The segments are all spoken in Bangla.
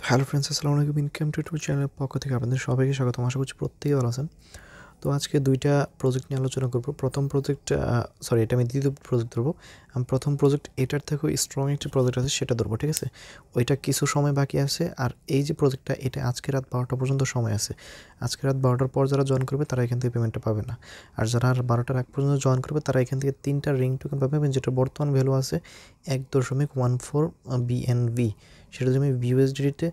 হ্যালো ফ্রেন্ডস, আসসালামু আলাইকুম। ইনকাম টু ইউটিউব চ্যানেলের পক্ষ থেকে আপনাদের সবাইকে স্বাগতম। আশা করছি প্রত্যেকেই ভালো আছেন। তো আজকে দুইটা প্রজেক্ট নিয়ে আলোচনা করব। প্রথম প্রজেক্ট এটা আমি দ্বিতীয় প্রজেক্ট ধরবো। আমি প্রথম প্রজেক্ট এটার থেকেও স্ট্রং একটি প্রজেক্ট আছে সেটা ধরবো, ঠিক আছে? ওইটা কিছু সময় বাকি আছে। আর এই যে প্রজেক্টটা, এটা আজকে রাত 12টা পর্যন্ত সময় আছে। আজকে রাত 12টার পর যারা জয়েন করবে তারা এখান থেকে পেমেন্টটা পাবে না। আর যারা আর 12টার আগ পর্যন্ত জয়েন করবে তারা এখান থেকে 3টা রিং টোকেন পাবে, যেটা বর্তমান ভ্যালু আছে 1.14 BNB। সেটা যদি আমি বিউএসডিতে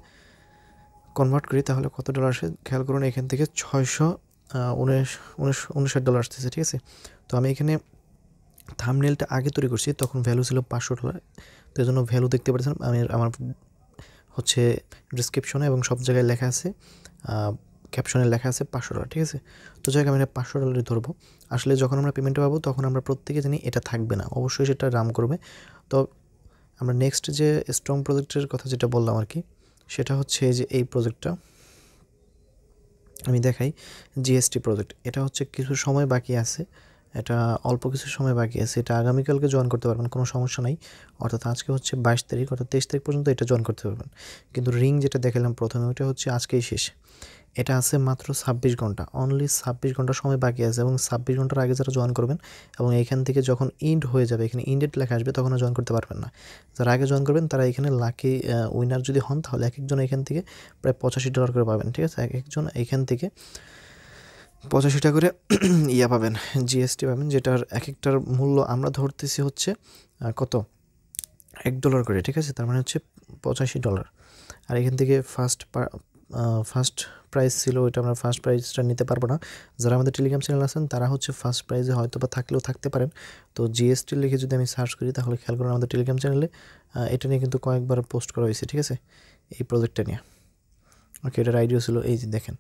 কনভার্ট করি তাহলে কত ডলার আসে খেয়াল করুন। এখান থেকে 659 আসতেছে, ঠিক আছে? তো আমি এখানে থাম্বনেলটা আগে তৈরি করছি, তখন ভ্যালু ছিল $500। তো এই জন্য ভ্যালু দেখতে পাচ্ছেন আমি আমার হচ্ছে ডিসক্রিপশনে এবং সব জায়গায় লেখা আছে, ক্যাপশনে লেখা আছে $500, ঠিক আছে? তো যাই হোক, আমি এটা $500 ধরবো। আসলে যখন আমরা পেমেন্টটা পাবো তখন আমরা প্রত্যেকে জানি এটা থাকবে না, অবশ্যই সেটা রাম করবে। তো আমরা নেক্সট যে স্ট্রং প্রজেক্টের কথা যেটা বললাম আর কি, সেটা হচ্ছে যে এই প্রজেক্টটা আমি দেখাই। জিএসটি প্রজেক্ট, এটা হচ্ছে কিছু সময় বাকি আছে, এটা অল্প কিছু সময় বাকি আছে। এটা আগামীকালকে জয়েন করতে পারবেন, কোনো সমস্যা নাই। অর্থাৎ আজকে হচ্ছে 22 তারিখ, অর্থাৎ 23 তারিখ পর্যন্ত এটা জয়েন করতে পারবেন। কিন্তু রিং যেটা দেখালাম প্রথমে, ওইটা হচ্ছে আজকেই শেষ। এটা আছে মাত্র 26 ঘন্টা, অনলি 26 ঘন্টা সময় বাকি আছে। এবং 26 ঘন্টার আগে যারা জয়েন করবেন এবং এইখান থেকে যখন ইন্ড হয়ে যাবে, এখানে ইন্ডেড লেখা আসবে, তখন জয়েন করতে পারবেন না। যারা আগে জয়েন করবেন তারা এখানে লাকি উইনার যদি হন, তাহলে এক একজন এখান থেকে প্রায় $85 করে পাবেন, ঠিক আছে? এক একজন এখান থেকে 85টা করে পাবেন, জিএসটি পাবেন, যেটার এক একটার মূল্য আমরা ধরতেছি হচ্ছে কত, $1 করে, ঠিক আছে? তার মানে হচ্ছে $85। আর এখান থেকে ফার্স্ট প্রাইস ছিল, ওইটা আমরা ফার্স্ট প্রাইজটা নিতে পারবো না। যারা আমাদের টেলিগ্রাম চ্যানেল আছেন তারা হচ্ছে ফার্স্ট প্রাইজে হয়তো বা থাকলেও থাকতে পারেন। তো জিএসটি লিখে যদি আমি সার্চ করি তাহলে খেয়াল করেন আমাদের টেলিগ্রাম চ্যানেলে এটা নিয়ে কিন্তু কয়েকবার পোস্ট করা হয়েছে, ঠিক আছে? এই প্রজেক্টটা নিয়ে। ওকে, এটার আইডিয়া ছিল এই যে দেখেন,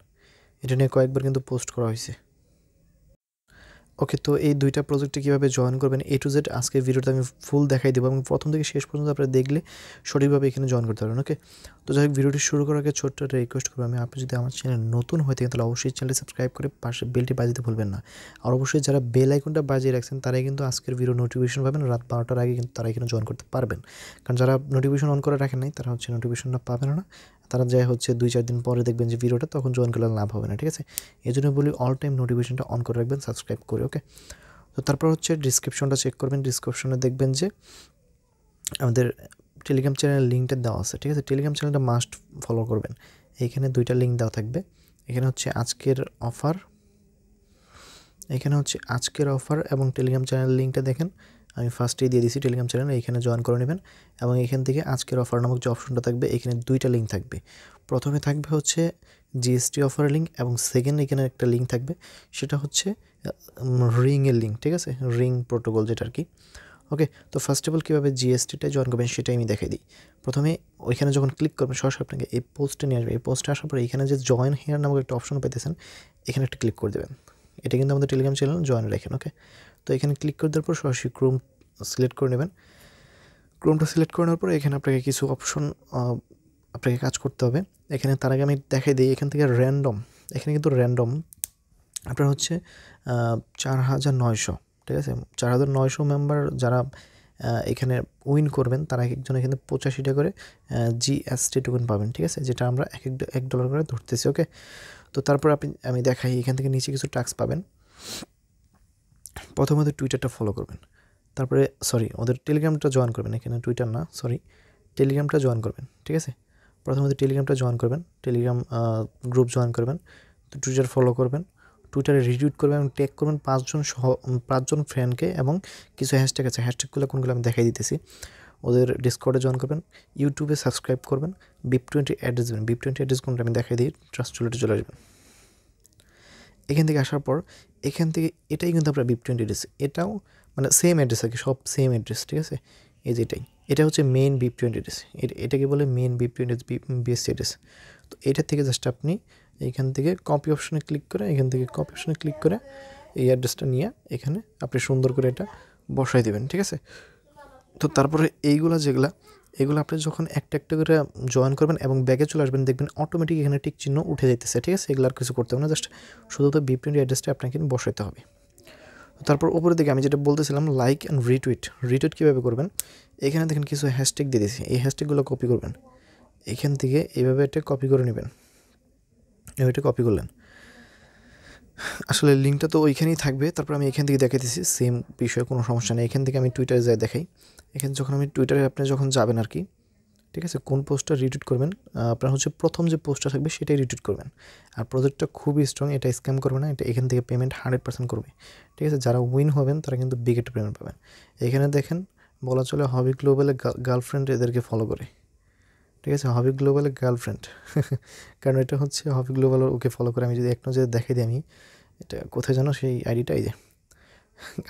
এটা নিয়ে কয়েকবার কিন্তু পোস্ট করা হয়েছে। ওকে, তো এই দুইটা প্রজেক্টে কীভাবে জয়েন করবেন A to Z আজকে ভিডিওতে আমি ফুল দেখাই দেবো, এবং প্রথম থেকে শেষ পর্যন্ত আপনারা দেখলে সঠিকভাবে এখানে জয়েন করতে পারবেন। ওকে, তো যাই হোক, ভিডিওটি শুরু করার আগে ছোট্ট একটা রিকোয়েস্ট করবো আমি, আপনি যদি আমার চ্যানেল নতুন হয়ে থাকেন তাহলে অবশ্যই চ্যানেলটি সাবস্ক্রাইব করে পাশে বেলটি বাজিতে ভুলবেন না। আর অবশ্যই যারা বেল আইকনটা বাজিয়ে রাখছেন তারাই কিন্তু আজকের ভিডিও নোটিফিকেশন পাবেন রাত 12টার আগে, কিন্তু তারা এখানে জয়েন করতে পারবেন। কারণ যারা নোটিফিকেশন অন করে রাখেন নাই তারা হচ্ছে নোটিফিকেশনটা পাবেন না। তারা যায় হচ্ছে 2-4 দিন পরে দেখবেন যে ভিডিওটা, তখন জয়েন করলে লাভ হবে না, ঠিক আছে? এই জন্য বলি অল টাইম নোটিফিকেশনটা অন করে রাখবেন সাবস্ক্রাইব করে। ওকে, তো তারপর হচ্ছে ডিসক্রিপশনটা চেক করবেন। ডিসক্রিপশনে দেখবেন যে আমাদের টেলিগ্রাম চ্যানেলের লিঙ্কটা দেওয়া আছে, ঠিক আছে? টেলিগ্রাম চ্যানেলটা মাস্ট ফলো করবেন। এইখানে দুইটা লিঙ্ক দেওয়া থাকবে। এখানে হচ্ছে আজকের অফার, এবং টেলিগ্রাম চ্যানেলের লিঙ্কটা দেখেন আমি ফার্স্টেই দিয়ে দিয়েছি টেলিগ্রাম চ্যানেলে, এইখানে জয়েন করে নেবেন। এবং এখান থেকে আজকের অফার নামক যে অপশনটা থাকবে, এখানে দুইটা লিঙ্ক থাকবে। প্রথমে থাকবে হচ্ছে জিএসটি অফার লিঙ্ক, এবং সেকেন্ড এখানে একটা লিঙ্ক থাকবে, সেটা হচ্ছে রিংয়ের লিঙ্ক, ঠিক আছে? রিং প্রোটোকল যেটা আর কি। ওকে, তো ফার্স্ট অফ অল কীভাবে জিএসটিটাই জয়েন করবেন সেটাই আমি দেখাই দিই। প্রথমে ওইখানে যখন ক্লিক করবেন সরাসরি আপনাকে এই পোস্টে নিয়ে আসবে। এই পোস্টে আসার পরে এখানে যে জয়েন হেয়ার নামক একটা অপশন পেতেছেন, এখানে একটা ক্লিক করে দেবেন। এটা কিন্তু আমাদের টেলিগ্রাম চ্যানেল, জয়েন রাখেন। ওকে, তো এখানে ক্লিক করে দেওয়ার পর সরাসরি ক্রোম সিলেক্ট করে নেবেন। ক্রোমটা সিলেক্ট করে নেওয়ার পরে এখানে আপনাকে কিছু অপশন আপনাকে কাজ করতে হবে। এখানে তার আগে আমি দেখাই দিই, এখান থেকে র্যান্ডম, এখানে কিন্তু র্যান্ডম আপনার হচ্ছে 4900, ঠিক আছে? 4900 মেম্বার যারা এখানে উইন করবেন তারা এক একজন এখানে 85টা করে জিএসটি টোকেন পাবেন, ঠিক আছে? যেটা আমরা $1 করে ধরতেছি। ওকে, তো তারপর আমি দেখাই, এখান থেকে নিচে কিছু টাস্ক পাবেন। প্রথমত টুইটারটা ফলো করবেন, তারপরে ওদের টেলিগ্রামটা জয়েন করবেন। এখানে টুইটার না, টেলিগ্রামটা জয়েন করবেন, ঠিক আছে? প্রথমত টেলিগ্রামটা জয়েন করবেন, টেলিগ্রাম গ্রুপ জয়েন করবেন। তো টুইটার ফলো করবেন, টুইটারে রিটুইট করবেন এবং ট্যাগ করবেন 5জন ফ্রেন্ডকে, এবং কিছু হ্যাশট্যাগ আছে, হ্যাশট্যাগুলো কোনগুলো আমি দেখাই দিতেছি। ওদের ডিসকর্ডে জয়েন করবেন, ইউটিউবে সাবস্ক্রাইব করবেন, BIP20 অ্যাড্রেস দেবেন। BIP20 অ্যাড্রেস কোনটা আমি দেখাই দিই, ট্রাস্টুলেটে চলে আসবেন। এখান থেকে আসার পর এখান থেকে এটাই কিন্তু আপনার BIP20 অ্যাড্রেস, এটাও মানে সেম অ্যাড্রেস আর কি, সব সেম অ্যাড্রেস, ঠিক আছে? এই যে এটা হচ্ছে মেইন BIP20 অ্যাড্রেস, এটাকে বলে মেইন BIP20 বিএসসি অ্যাড্রেস। তো এটা থেকে জাস্ট আপনি এইখান থেকে কপি অপশনে ক্লিক করে, এই অ্যাড্রেসটা নিয়ে এখানে আপনি সুন্দর করে এটা বসাই দেবেন, ঠিক আছে? তো তারপরে এগুলো আপনি যখন একটা একটা করে জয়েন করবেন এবং ব্যাগে চলে আসবেন, দেখবেন অটোমেটিক এখানে টিক চিহ্ন উঠে যাইতেছে, ঠিক আছে? এগুলো আর কিছু করতে হবে না, জাস্ট শুধু তো BIP20 অ্যাড্রেসটা আপনাকে বসাইতে হবে। তারপর উপরের দিকে আমি যেটা বলতেছিলাম, লাইক অ্যান্ড রিটুইট কীভাবে করবেন, এখানে দেখেন কিছু হ্যাশট্যাগ দিয়ে দিয়েছি, এই হ্যাশট্যাগুলো কপি করবেন, এখান থেকে এইভাবে এটা কপি করে নেবেন, এটা কপি করলেন। আসলে লিঙ্কটা তো ওইখানেই থাকবে, তারপর আমি এখান থেকে দেখাইতেছি সেম বিষয়ে, কোনো সমস্যা নেই। এখান থেকে আমি টুইটারে যাই দেখাই। এখানে যখন আমি টুইটারে আপনি যখন যাবেন আর কি, ঠিক আছে, কোন পোস্টটা রিটুইট করবেন, আপনার হচ্ছে প্রথম যে পোস্টটা থাকবে সেটাই রিটুইট করবেন। আর প্রজেক্টটা খুবই স্ট্রং, এটা স্ক্যাম করবে না, এটা এখান থেকে পেমেন্ট 100% করবে, ঠিক আছে। যারা উইন হবেন তারা কিন্তু বিগ একটা পেমেন্ট পাবেন। এখানে দেখেন বলা চলে হবি গ্লোবালের গার্লফ্রেন্ড এদেরকে ফলো করে, ঠিক আছে, হবি গ্লোবালের গার্লফ্রেন্ড কারণ এটা হচ্ছে হবি গ্লোবাল ওকে ফলো করে। আমি যদি এক নজরে দেখাই দিই, আমি এটা কোথায় জানো সেই আইডিটা, এই যে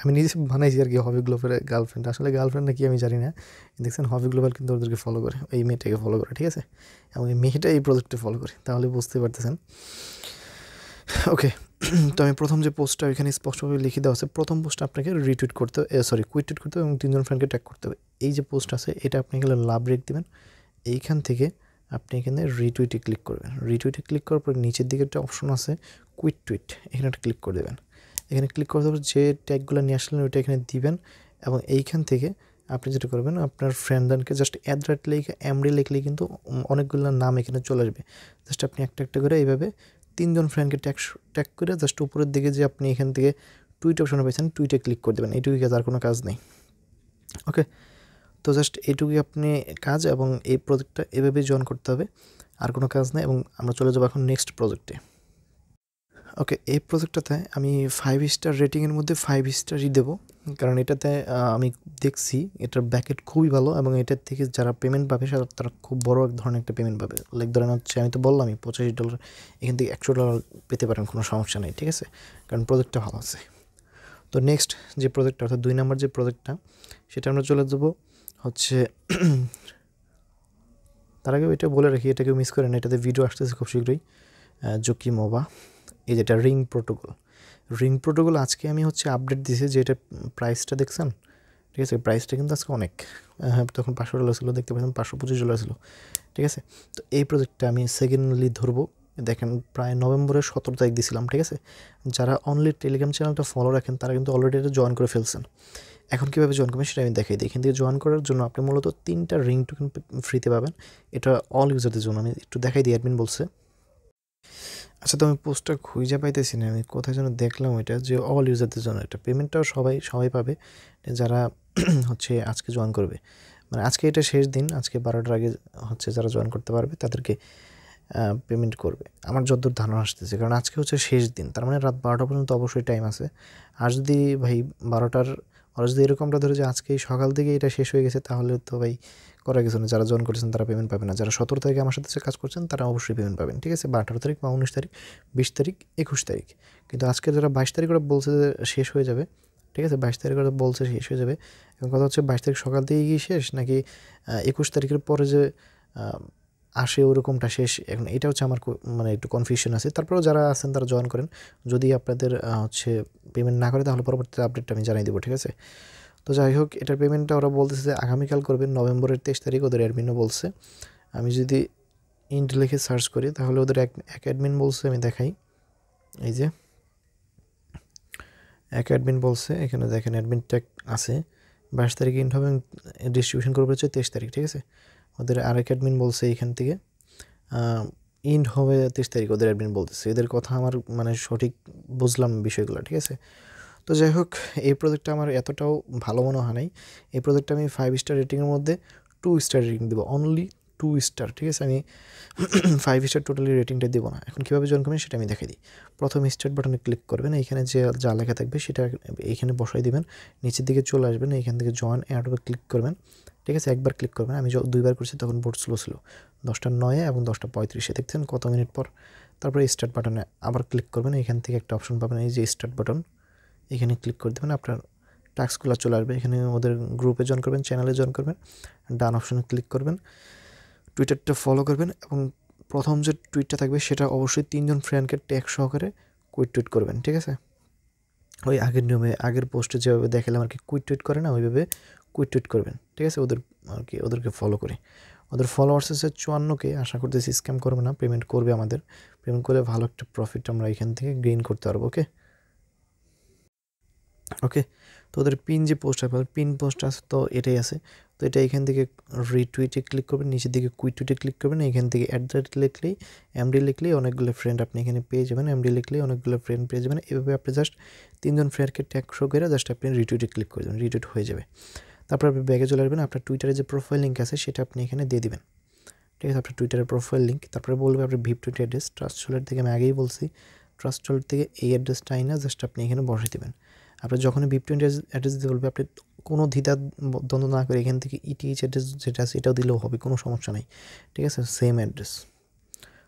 আমি নিজে বানাইছি আর কি, হবি গ্লোবালের গার্লফ্রেন্ড। আসলে গার্লফ্রেন্ড নাকি আমি জানি না, দেখছেন হবি গ্লোবাল কিন্তু ওদেরকে ফলো করে, এই মেয়েটাকে ফলো করে, ঠিক আছে, এবং এই মেয়েটা এই প্রজেক্টে ফলো করে, তাহলে বুঝতে পারতেছেন। ওকে, তো আমি প্রথম যে পোস্টটা এখানে স্পষ্টভাবে লিখে দেওয়া আছে, প্রথম পোস্টটা আপনাকে রিটুইট করতে কুইট টুইট করতে হবে এবং 3জন ফ্রেন্ডকে ট্যাগ করতে হবে। এই যে পোস্ট আছে এটা আপনি গেলে লাভ রেট দেবেন, এইখান থেকে আপনি এখানে রিটুইটে ক্লিক করবেন। রিটুইটে ক্লিক করার পরে নিচের দিকে একটা অপশন আছে কুইট টুইট, এখানে একটা ক্লিক করে দেবেন। এখানে ক্লিক করতে হবে, যে ট্যাগগুলো নিয়ে আসলেন ওইটা এখানে দিবেন, এবং এইখান থেকে আপনি যেটা করবেন আপনার ফ্রেন্ডদেরকে জাস্ট @ লিখে এমডি লিখলেই কিন্তু অনেকগুলো নাম এখানে চলে আসবে। জাস্ট আপনি একটা একটা করে এইভাবে 3জন ফ্রেন্ডকে ট্যাগ করে জাস্ট উপরের দিকে যে আপনি এখান থেকে টুইট অপশনে পেয়েছেন টুইটে ক্লিক করে দেবেন। এইটুকুই কাজ, আর কোনো কাজ নেই। ওকে, তো জাস্ট এইটুকুই আপনি কাজ, এবং এই প্রজেক্টটা এভাবেই জয়েন করতে হবে, আর কোনো কাজ নেই। এবং আমরা চলে যাবো এখন নেক্সট প্রজেক্টে। ওকে, এই প্রজেক্টটাতে আমি 5 স্টার রেটিংয়ের মধ্যে 5 স্টারই দেবো, কারণ এটাতে আমি দেখছি এটার ব্যাকেট খুবই ভালো, এবং এটার থেকে যারা পেমেন্ট পাবে তারা খুব বড় এক ধরনের একটা পেমেন্ট পাবে। লাইক ধরেন হচ্ছে আমি তো বললামই $85, এখান থেকে $100 পেতে পারেন, কোনো সমস্যা নেই, ঠিক আছে, কারণ প্রজেক্টটা ভালো আছে। তো নেক্সট যে প্রজেক্টটা, অর্থাৎ 2 নম্বর যে প্রজেক্টটা, সেটা আমরা চলে যাবো হচ্ছে তার আগে এটা বলে রাখি, এটাকে মিস করেন, এটাতে ভিডিও আসতেছে খুব শীঘ্রই, জোকি মোবা, এই যেটা রিং প্রোটোকল আজকে আমি হচ্ছে আপডেট দিয়েছি, যে এটা প্রাইসটা দেখছেন, ঠিক আছে, প্রাইসটা কিন্তু আজকে অনেক, হ্যাঁ তখন $500 ছিল, দেখতে পাচ্ছেন $525 ছিল, ঠিক আছে। তো এই প্রজেক্টটা আমি সেকেন্ডলি ধরবো, দেখেন প্রায় নভেম্বরের 17 তারিখ দিয়েছিলাম, ঠিক আছে। যারা অনলি টেলিগ্রাম চ্যানেলটা ফলো রাখেন তারা কিন্তু অলরেডি এটা জয়েন করে ফেলছেন। এখন কীভাবে জয়েন করবেন সেটা আমি দেখাই দিই। এখান থেকে জয়েন করার জন্য আপনি মূলত 3টা রিং টোকেন ফ্রিতে পাবেন, এটা অল ইউজারদের জন্য। আমি একটু দেখাই দিই, অ্যাডমিন বলছে। আচ্ছা, তো আমি পোস্টটা খুঁজে পাইতেছি না, আমি কোথায় যেন দেখলাম এটা, যে অল ইউজারদের জন্য এটা পেমেন্টটাও সবাই পাবে যারা হচ্ছে আজকে জয়েন করবে, মানে আজকে এটা শেষ দিন, আজকে 12টার আগে হচ্ছে যারা জয়েন করতে পারবে তাদেরকে পেমেন্ট করবে, আমার যতদূর ধারণা আসতেছে, কারণ আজকে হচ্ছে শেষ দিন, তার মানে রাত 12টা পর্যন্ত অবশ্যই টাইম আছে। আর যদি ভাই 12টার, আর যদি এরকমটা ধরে যে আজকে সকাল থেকে এটা শেষ হয়ে গেছে, তাহলে তো ভাই করা কিছু না, যারা জয়েন করেছেন তারা পেমেন্ট পাবে না। যারা 17 তারিখে আমার সাথে কাজ করছেন তারা অবশ্যই পেমেন্ট পাবেন, ঠিক আছে, বা 18 তারিখ বা 19 তারিখ, 20 তারিখ, 21 তারিখ। কিন্তু আজকে যারা 22 তারিখ করে বলছে যে শেষ হয়ে যাবে, ঠিক আছে, 22 তারিখ করে বলছে শেষ হয়ে যাবে, এবং কথা হচ্ছে 22 তারিখ সকাল থেকে গিয়ে শেষ, নাকি 21 তারিখের পরে যে আসে ওরকমটা শেষ, এখন এটা হচ্ছে আমার মানে একটু কনফিউশন আছে। তারপরেও যারা আছেন তারা জয়েন করেন, যদি আপনাদের হচ্ছে পেমেন্ট না করে তাহলে পরবর্তীতে আপডেটটা আমি জানিয়ে দেবো, ঠিক আছে। তো যাই হোক, এটার পেমেন্টটা ওরা বলতেছে যে আগামীকাল করবেন, নভেম্বরের 23 তারিখ ওদের অ্যাডমিনও বলছে। আমি যদি ইন্ট লিখে সার্চ করি তাহলে ওদের এক অ্যাডমিন বলছে, আমি দেখাই, এই যে এক অ্যাডমিন বলছে, এখানে দেখেন অ্যাডমিন ট্যাগ আছে, 22 তারিখে ইন্ট হবে, ডিস্ট্রিবিউশন করবে হচ্ছে 23 তারিখ, ঠিক আছে। ওদের আরেক অ্যাডমিন বলছে এইখান থেকে ইন্ড হবে 23 তারিখ, ওদের অ্যাডমিন বলতেছে। এদের কথা আমার মানে সঠিক বুঝলাম বিষয়গুলো, ঠিক আছে। তো যাই হোক, এই প্রজেক্টটা আমার এতটাও ভালো মনে হয় নাই। এই প্রজেক্টটা আমি 5 স্টার রেটিংয়ের মধ্যে 2 স্টার রেটিং দেবো, অনলি 2 স্টার, ঠিক আছে। আমি 5 স্টার টোটালি রেটিংটা দেবো না। এখন কীভাবে জয়েন করবেন সেটা আমি দেখাই দিই। প্রথম স্টার্ট বাটনে ক্লিক করবেন, এখানে যে যা লেখা থাকবে সেটা এইখানে বসাই দিবেন, নিচের দিকে চলে আসবেন, এখান থেকে জয়েন এয়ারড্রপে ক্লিক করবেন, ঠিক আছে। একবার ক্লিক করবেন, আমি 2বার করছি তখন বোর্ড স্লো ছিল, 10:09 এবং 10:35 দেখছেন কত মিনিট পর। তারপরে স্টার্ট বাটনে আবার ক্লিক করবেন, এখান থেকে একটা অপশন পাবেন, এই যে স্টার্ট বাটন, এখানে ক্লিক করে দেবেন, আপনার টাস্কগুলো চলে আসবে। এখানে ওদের গ্রুপে জয়েন করবেন, চ্যানেলে জয়েন করবেন, ডান অপশনে ক্লিক করবেন, টুইটারটা ফলো করবেন, এবং প্রথম যে টুইটটা থাকবে সেটা অবশ্যই 3জন ফ্রেন্ডকে ট্যাগ সহকারে টুইট করবেন, ঠিক আছে। ওই আগের নিয়মে, আগের পোস্টে যেভাবে দেখালাম আর কি, টুইট করে না, ওইভাবে টুইট করবেন, ঠিক আছে। ওদের আর কি ওদেরকে ফলো করে, ওদের ফলোয়ার্স আছে 54K, আশা করতেছি স্ক্যাম করবে না, পেমেন্ট করবে, আমাদের পেমেন্ট করে ভালো একটা প্রফিট আমরা এখান থেকে গেইন করতে পারবো। ওকে, তো ওদের পিন যে পোস্ট আছে, পিন পোস্ট আছে, তো এটাই আছে। তো এটা এখান থেকে রিটুইটে ক্লিক করবেন, নিচের দিকে কুইট টুইটে ক্লিক করবেন, এখান থেকে লিখলেই এমডি লিখলেই অনেকগুলো ফ্রেন্ড আপনি এখানে পেয়ে যাবেন, এমডি লিখলেই অনেকগুলো ফ্রেন্ড পেয়ে যাবেন। এভাবে আপনি জাস্ট 3 জন ফ্রেন্ডকে ট্যাগ শো করে জাস্ট আপনি রিটুইটে ক্লিক করে দেবেন, রিটুইট হয়ে যাবে। তারপর আপনি ব্যাগে চলে আসবেন, আপনার টুইটারে যে প্রোফাইল লিঙ্ক আছে সেটা আপনি এখানে দিয়ে দিবেন, ঠিক আছে, আপনার টুইটারের প্রোফাইল লিঙ্ক। তারপরে বলবে আপনার VIP20 অ্যাড্রেস, ট্রাস্টওয়ালেট থেকে আমি আগেই বলছি, ট্রাস্টওয়ালেট থেকে এই অ্যাড্রেসটা আইনা জাস্ট আপনি এখানে বসে দেবেন। আপনার যখনই VIP20 অ্যাড্রেস দিতে বলবে আপনি কোনো দ্বন্দ্ব না করে এখান থেকে ETH অ্যাড্রেস যেটা আছে এটাও দিলেও হবে, কোনো সমস্যা নেই, ঠিক আছে, সেম অ্যাড্রেস।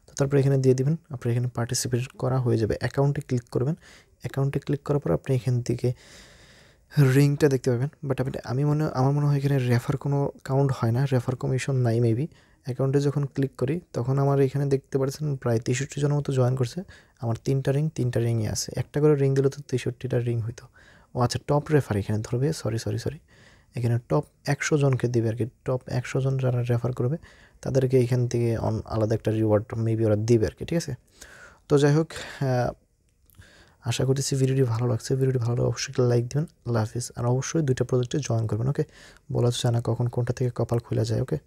তো তারপরে এখানে দিয়ে দিবেন, আপনার এখানে পার্টিসিপেট করা হয়ে যাবে। অ্যাকাউন্টে ক্লিক করবেন, অ্যাকাউন্টে ক্লিক করার পর আপনি এখান থেকে রিংটা দেখতে পাবেন। বাট আমার মনে হয় এখানে রেফার কোনো কাউন্ট হয় না, রেফার কমিশন নাই মেবি। অ্যাকাউন্টে যখন ক্লিক করি তখন আমার এখানে দেখতে পাচ্ছেন প্রায় 63 জনের মতো জয়েন করছে। আমার 3টা রিংই আছে, একটা করে রিং দিলে তো 63টা রিং হইতো। ও আচ্ছা, টপ রেফার এখানে ধরবে, সরি, এখানে টপ 100 জনকে দেবে আর কি। টপ 100 জন যারা রেফার করবে তাদেরকে এখান থেকে আলাদা একটা রিওয়ার্ড মেবি ওরা দিবে আর কি, ঠিক আছে। তো যাই হোক, আশা করতেছি ভিডিওটি ভালো লাগছে। ভিডিওটি ভালো লাগলে অবশ্যই লাইক দেবেন। আল্লাহ হাফিজ। আর অবশ্যই 2টা প্রজেক্টে জয়েন করবেন, ওকে। বলা যায় না কখন কোনটা থেকে কপাল খোলা যায়, ওকে।